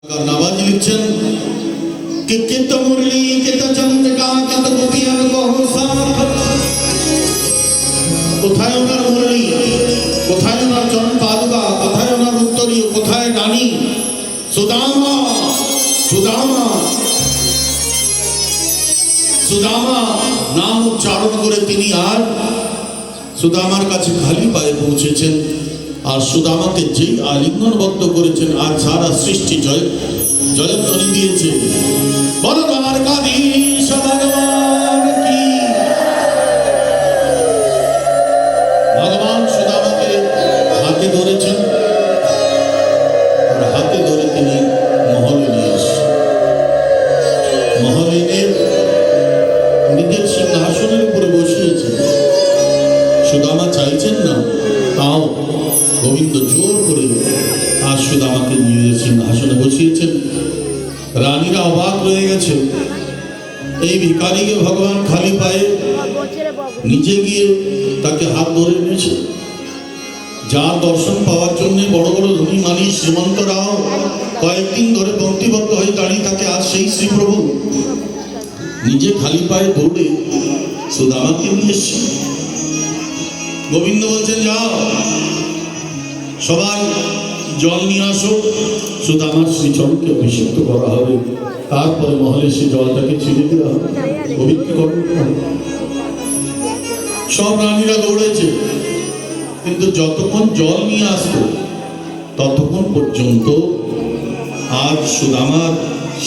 नावाज लिखছেন कि कित मुरली कित चंद्रिका कित गोपियां बहुसा কোথায় ওনার মুরলি কোথায় ওনার চরণ পাদুকা কোথায় ওনার উত্তরীয় কোথায় রানী সুদামা সুদামা সুদামা নাম উচ্চারণ করে তিনি আর সুদামার কাছে খালি পায়ে পৌঁছেছেন আর সুদামাকে যেই আলিঙ্গনবদ্ধ করেছেন আর সারা সৃষ্টি জয়ধ্বনি দিয়েছে বলো দ্বারকাধীশ ভগবান কি ভগবান সুদামাকে হাতে ধরেছেন আর হাতে ধরে তিনি মহলে নিয়ে এসেছেন মহলে এনে নিজের সিংহাসনের উপরে বসিয়েছেন সুদামা চাইছেন না তাও গোবিন্দ জোর করে আর সুদামাকে নিয়ে সিংহাসনে বসিয়েছেন রানীরা অবাক রয়ে গেছে এই ভিখারিকে ভগবান খালি পায়ে নিচে গিয়ে তাকে হাত ধরে নিয়েছে যার দর্শন পাওয়ার জন্য বড় বড় ধনী মানি শ্রীমন্তরাও কয়েকদিন ধরে পঙ্ক্তিবদ্ধ হয়ে দাঁড়িয়ে থাকে আর সেই শ্রীপ্রভু নিজে খালি পায়ে দৌড়ে সুদামাকে নিয়ে এসছে গোবিন্দ বলছেন যাও সবাই জল নিয়ে আসো সুদামার শ্রীচরণকে অভিষিক্ত করা হবে তারপরে মহলে সে জলটাকে ছিঁড়ে দেওয়া হবে পবিত্র করণ সব রানীরা দৌড়েছে কিন্তু যতক্ষণ জল নিয়ে আসতো ততক্ষণ পর্যন্ত আর সুদামার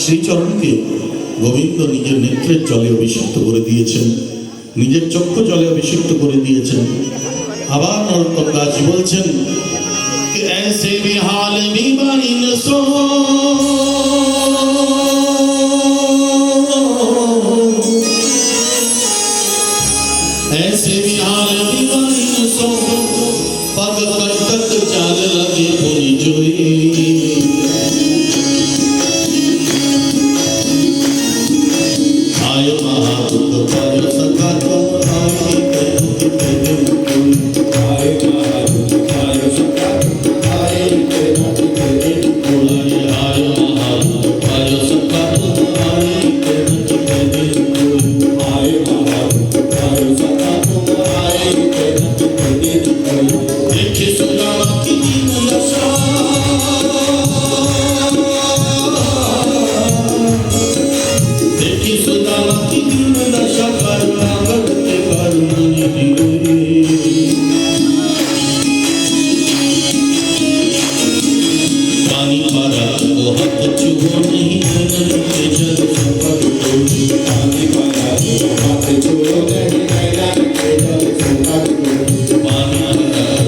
শ্রীচরণকে গোবিন্দ নিজের নেত্রের জলে অভিষিক্ত করে দিয়েছেন নিজের চক্ষু জলে অভিষিক্ত করে দিয়েছেন আবার নরোত্তম দাস বলছেন कि ऐसे भी हाल में बन सो ऐसे भी हाल में बन सो पग तक चाल लगे पूरी जोई आयो महाभूत पर सका तो आए पानी पर वो हक चुभने